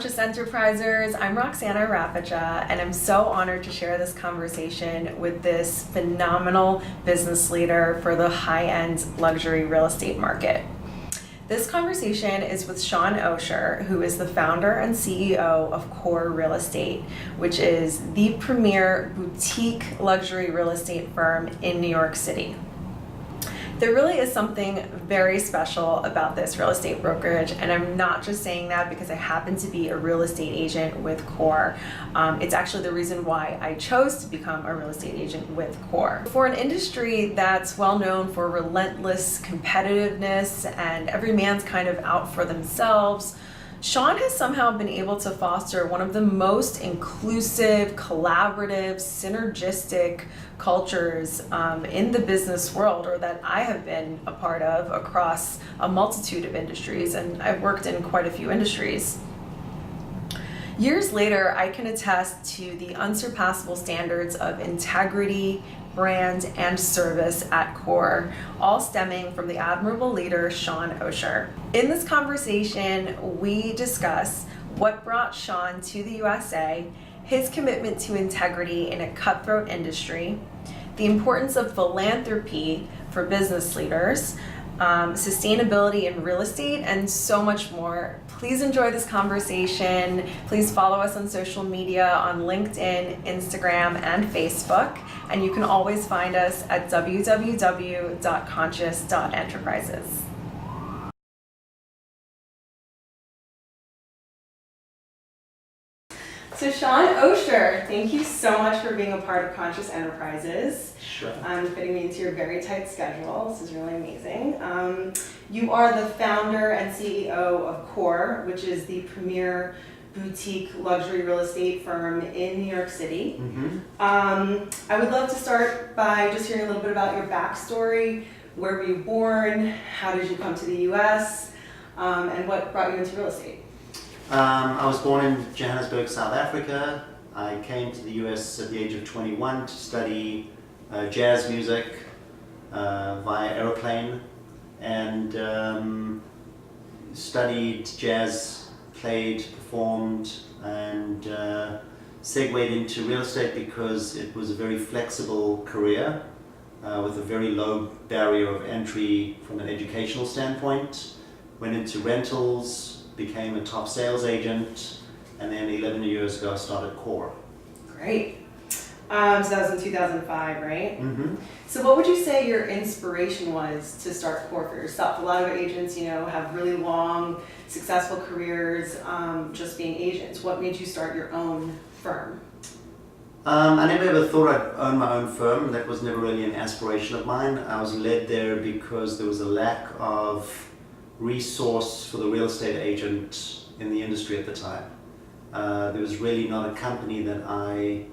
Conscious.Enterprises. I'm Roxana Rapacha, and I'm so honored to share this conversation with this phenomenal business leader for the high-end luxury real estate market. This conversation is with Shaun Osher, who is the founder and CEO of Core Real Estate, which is the premier boutique luxury real estate firm in New York City. There really is something very special about this real estate brokerage, and I'm not just saying that because I happen to be a real estate agent with Core. It's actually the reason why I chose to become a real estate agent with Core. For an industry that's well known for relentless competitiveness and every man's kind of out for themselves, Shaun has somehow been able to foster one of the most inclusive, collaborative, synergistic cultures in the business world, or that I have been a part of across a multitude of industries, and I've worked in quite a few industries. Years later, I can attest to the unsurpassable standards of integrity, brand, and service at Core, all stemming from the admirable leader, Shaun Osher. In this conversation, we discuss what brought Shaun to the USA, his commitment to integrity in a cutthroat industry, the importance of philanthropy for business leaders, sustainability in real estate, and so much more. Please enjoy this conversation. Please follow us on social media on LinkedIn, Instagram, and Facebook. And you can always find us at www.Conscious.Enterprises. So Shaun Osher, thank you so much for being a part of Conscious.Enterprises. Sure. Fitting me into your very tight schedule. This is really amazing. You are the founder and CEO of Core, which is the premier boutique luxury real estate firm in New York City. Mm-hmm. I would love to start by just hearing a little bit about your backstory. Where were you born? How did you come to the US? And what brought you into real estate? I was born in Johannesburg, South Africa. I came to the US at the age of 21 to study jazz music via aeroplane, and studied jazz, played, performed, and segued into real estate because it was a very flexible career with a very low barrier of entry from an educational standpoint. Went into rentals, became a top sales agent, and then 11 years ago I started Core. Great. So that was in 2005, right? Mm-hmm. So what would you say your inspiration was to start Core for yourself? A lot of agents, have really long, successful careers just being agents. What made you start your own firm? I never ever thought I'd own my own firm. That was never really an aspiration of mine. I was led there because there was a lack of resource for the real estate agent in the industry at the time. There was really not a company that I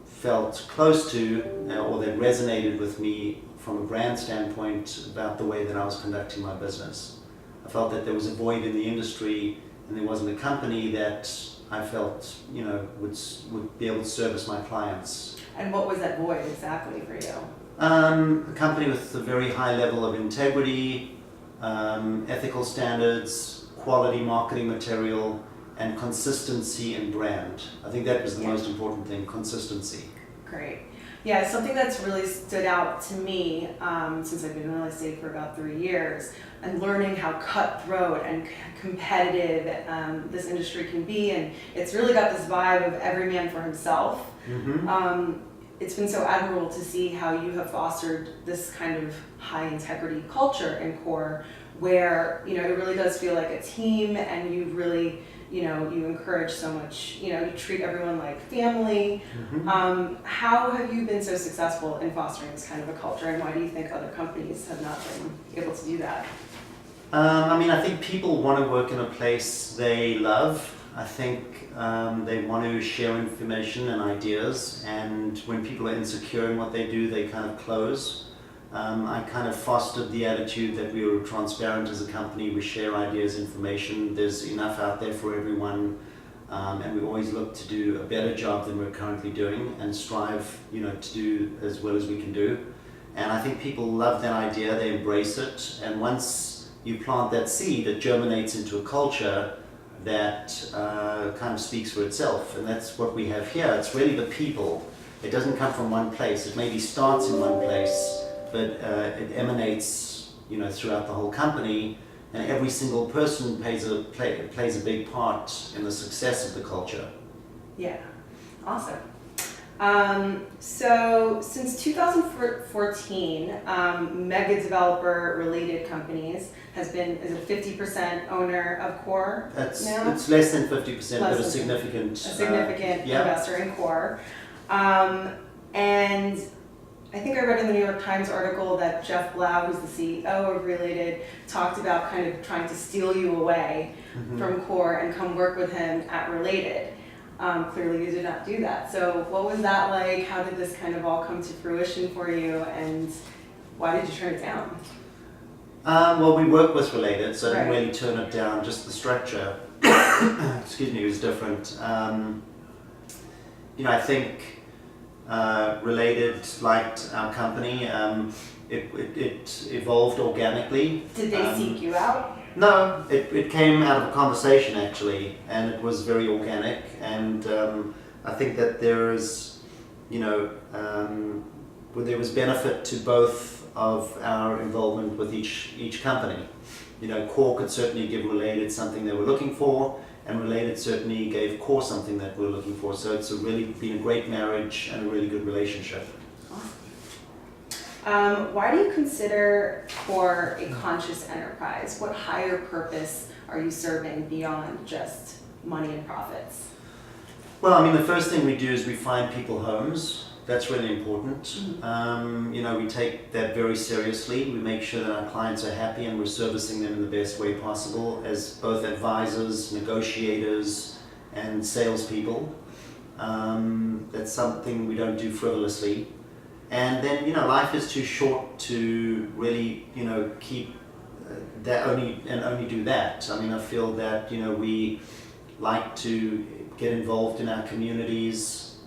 felt close to or that resonated with me from a brand standpoint about the way that I was conducting my business. I felt that there was a void in the industry, and there wasn't a company that I felt would be able to service my clients. And what was that void exactly for you? A company with a very high level of integrity, ethical standards, quality marketing material, and consistency in brand. I think that was the most important thing, consistency. Great. Yeah, something that's really stood out to me since I've been in real estate for about 3 years, and learning how cutthroat and competitive this industry can be, and it's really got this vibe of every man for himself. Mm-hmm. It's been so admirable to see how you have fostered this kind of high integrity culture in Core, where it really does feel like a team, and you really you encourage so much, you treat everyone like family. Mm-hmm. How have you been so successful in fostering this kind of a culture, and why do you think other companies have not been able to do that? I think people want to work in a place they love. I think they want to share information and ideas, and when people are insecure in what they do, they kind of close. I kind of fostered the attitude that we were transparent as a company. We share ideas, information. There's enough out there for everyone, and we always look to do a better job than we're currently doing, and strive, to do as well as we can do. And I think people love that idea. They embrace it, and once you plant that seed, it germinates into a culture that kind of speaks for itself, and that's what we have here. It's really the people. It doesn't come from one place. It maybe starts in one place, but it emanates, throughout the whole company, and every single person plays a big part in the success of the culture. Yeah, awesome. So since 2014, mega developer related companies is a 50% owner of Core now? It's less than 50%, but a significant investor in Core. And I think I read in the New York Times article that Jeff Blau, who's the CEO of Related, talked about kind of trying to steal you away from Core and come work with him at Related. Clearly you did not do that. So what was that like? How did this kind of all come to fruition for you, and why did you turn it down? Well, we worked with Related, so I didn't really turn it down. Just the structure, was different. I think Related liked our company. It evolved organically. Did they seek you out? No, it came out of a conversation actually, and it was very organic. And I think that there was benefit to both of our involvement with each company. Core could certainly give Related something they were looking for, and Related certainly gave Core something that we were looking for. So it's really been a great marriage and a really good relationship. Why do you consider Core a conscious enterprise? What higher purpose are you serving beyond just money and profits? Well, the first thing we do is we find people homes. That's really important. We take that very seriously. We make sure that our clients are happy and we're servicing them in the best way possible as both advisors, negotiators, and salespeople. That's something we don't do frivolously. And then, life is too short to really, keep that only do that. I feel that, we like to get involved in our communities.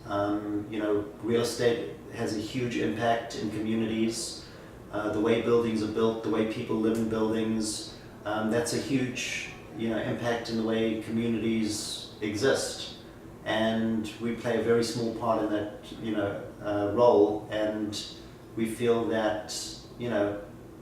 Real estate has a huge impact in communities. The way buildings are built, the way people live in buildings, that's a huge, impact in the way communities exist. And we play a very small part in that, role. And we feel that,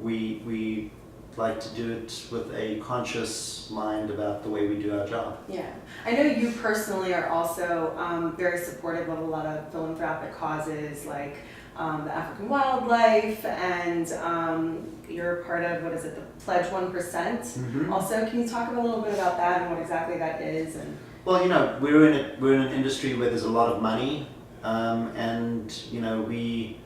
we like to do it with a conscious mind about the way we do our job. Yeah, I know you personally are also very supportive of a lot of philanthropic causes like the African wildlife, and you're part of, the Pledge 1%. Also, can you talk a little bit about that and what exactly that is? And well, we're in an industry where there's a lot of money, and we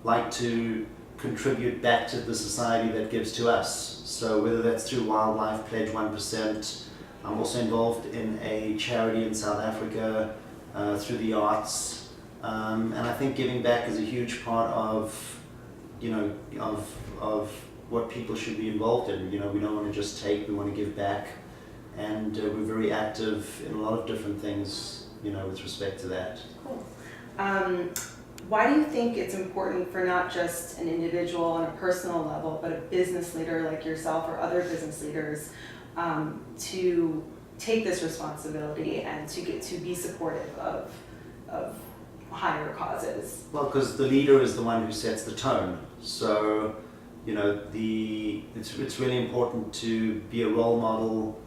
like to contribute back to the society that gives to us. So whether that's through Wildlife Pledge 1%, I'm also involved in a charity in South Africa through the arts, and I think giving back is a huge part of what people should be involved in. We don't want to just take; we want to give back, and we're very active in a lot of different things, with respect to that. Cool. Why do you think it's important for not just an individual on a personal level, but a business leader like yourself or other business leaders to take this responsibility and to be supportive of higher causes? Well, because the leader is the one who sets the tone. So, it's really important to be a role model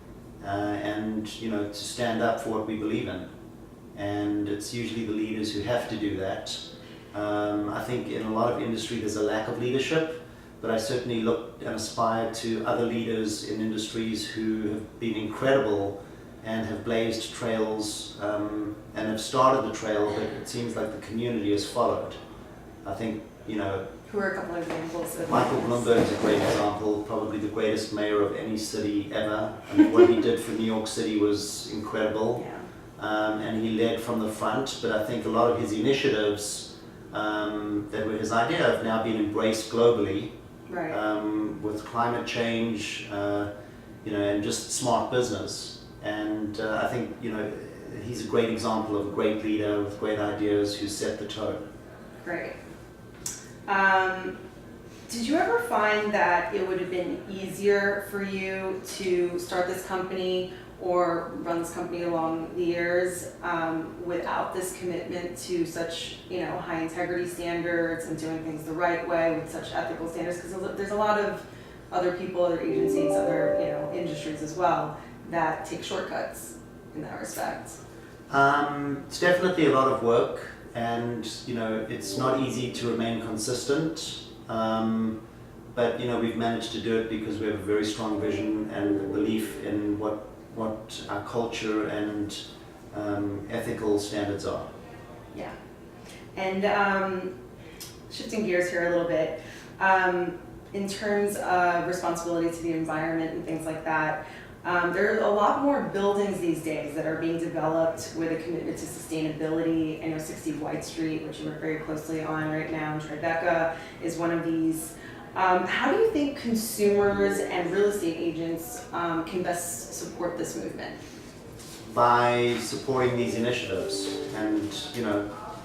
and to stand up for what we believe in. And it's usually the leaders who have to do that. I think in a lot of industry there's a lack of leadership, but I certainly look and aspire to other leaders in industries who have been incredible and have blazed trails and have started the trail, but it seems like the community has followed. I think, Who are a couple of examples of Michael Bloomberg is a great example, probably the greatest mayor of any city ever. What he did for New York City was incredible. Yeah. And he led from the front, but I think a lot of his initiatives that were his idea have now been embraced globally, Right. With climate change, and just smart business. And I think, he's a great example of a great leader with great ideas who set the tone. Great. Did you ever find that it would have been easier for you to start this company or run this company along the years without this commitment to such, high integrity standards and doing things the right way with such ethical standards? Because there's a lot of other people, other agencies, other industries as well that take shortcuts in that respect. It's definitely a lot of work, and it's not easy to remain consistent. But we've managed to do it because we have a very strong vision and a belief in what our culture and ethical standards are. Yeah. And shifting gears here a little bit, in terms of responsibility to the environment and things like that, there are a lot more buildings these days that are being developed with a commitment to sustainability. I know 60 White Street, which you work very closely on right now in Tribeca, is one of these. How do you think consumers and real estate agents can best support this movement? By supporting these initiatives and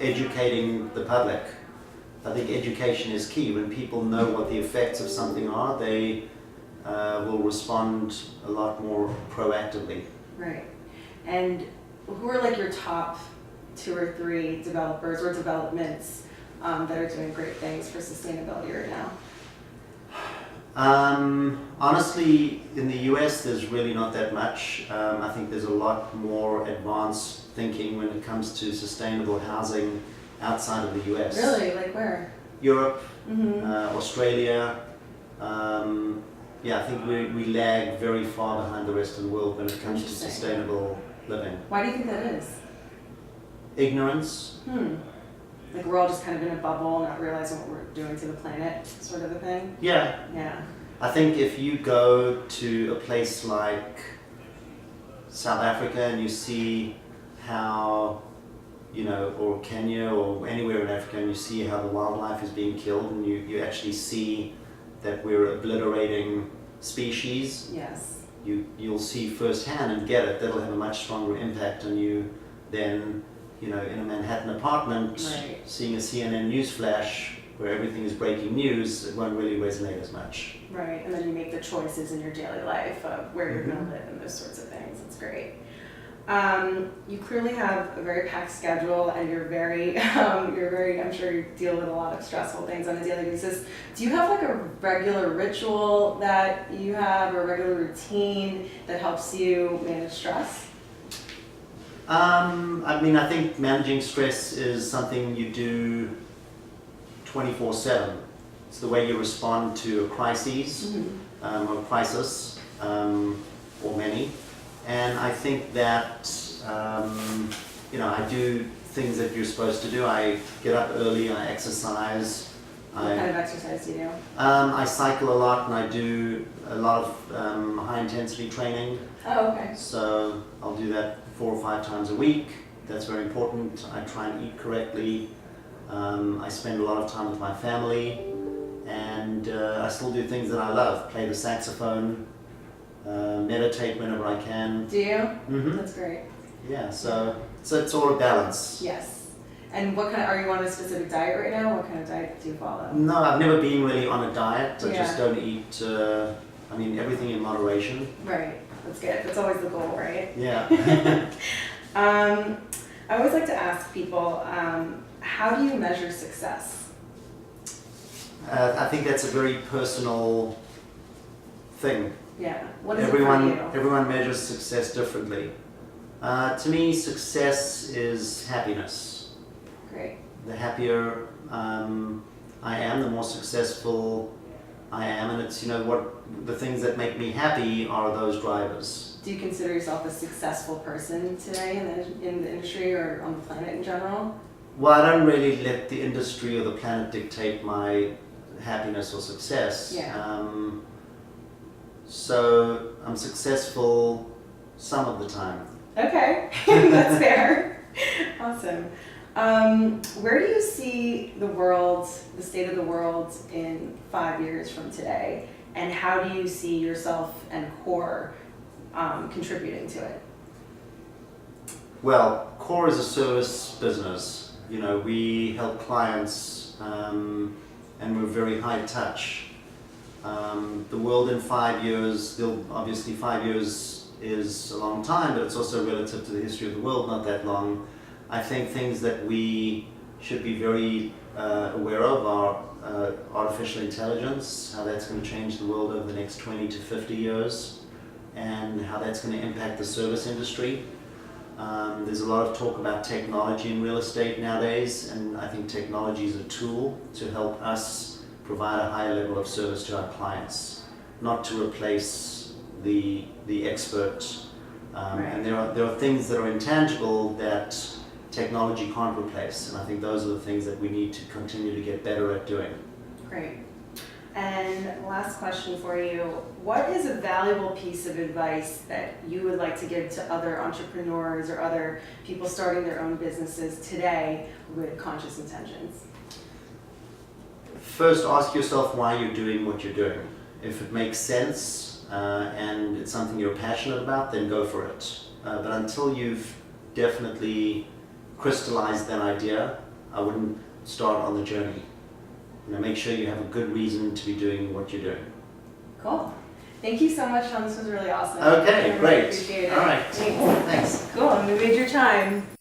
educating the public. I think education is key. When people know what the effects of something are, they will respond a lot more proactively. Right. And who are like your top 2 or 3 developers or developments that are doing great things for sustainability right now? Honestly, in the US, there's really not that much. I think there's a lot more advanced thinking when it comes to sustainable housing outside of the US. Really? Like where? Europe, Mm-hmm. Australia. I think we lag very far behind the rest of the world when it comes to sustainable living. Why do you think that is? Ignorance. Like we're all just kind of in a bubble, not realizing what we're doing to the planet, sort of a thing? Yeah. Yeah. I think if you go to a place like South Africa and you see how, or Kenya or anywhere in Africa, and you see how the wildlife is being killed, and you actually see that we're obliterating species, Yes. you'll see firsthand and get it. That'll have a much stronger impact on you than, in a Manhattan apartment, Right. seeing a CNN news flash where everything is breaking news. It won't really resonate as much. Right, and then you make the choices in your daily life of where you're going to live and those sorts of things. That's great. You clearly have a very packed schedule, and you're very, I'm sure you deal with a lot of stressful things on a daily basis. Do you have like a regular ritual that you have, or a regular routine that helps you manage stress? I think managing stress is something you do 24/7. It's the way you respond to a crisis, or crisis, or many. And I think that, I do things that you're supposed to do. I get up early, I exercise. What kind of exercise do you do? I cycle a lot, and I do a lot of high intensity training. Oh, okay. So I'll do that 4 or 5 times a week. That's very important. I try and eat correctly. I spend a lot of time with my family, and I still do things that I love. Play the saxophone, meditate whenever I can. Do you? Mm-hmm. That's great. Yeah, so it's all a balance. Yes. And are you on a specific diet right now? What kind of diet do you follow? No, I've never been really on a diet. I Yeah. just don't eat, everything in moderation. Right. That's good. That's always the goal, right? Yeah. I always like to ask people, how do you measure success? I think that's a very personal thing. Yeah. What is it for you? Everyone measures success differently. To me, success is happiness. Great. The happier I am, the more successful I am, and it's the things that make me happy are those drivers. Do you consider yourself a successful person today in the industry or on the planet in general? Well, I don't really let the industry or the planet dictate my happiness or success. Yeah. So I'm successful some of the time. Okay, that's fair. Awesome. Where do you see the world, the state of the world in 5 years from today? And how do you see yourself and CORE contributing to it? Well, CORE is a service business. We help clients, and we're very high touch. The world in 5 years, 5 years is a long time, but it's also relative to the history of the world, not that long. I think things that we should be very aware of are artificial intelligence, how that's going to change the world over the next 20 to 50 years, and how that's going to impact the service industry. There's a lot of talk about technology in real estate nowadays, and I think technology is a tool to help us provide a higher level of service to our clients, not to replace the expert. Right. And there are things that are intangible that technology can't replace, and I think those are the things that we need to continue to get better at doing. Great. And last question for you. What is a valuable piece of advice that you would like to give to other entrepreneurs or other people starting their own businesses today with conscious intentions? First, ask yourself why you're doing what you're doing. If it makes sense and it's something you're passionate about, then go for it. But until you've definitely crystallized that idea, I wouldn't start on the journey. Make sure you have a good reason to be doing what you're doing. Cool. Thank you so much, Shaun. This was really awesome. Okay, I really great. appreciate it. All right. Thanks. Thanks. Cool. We made your time.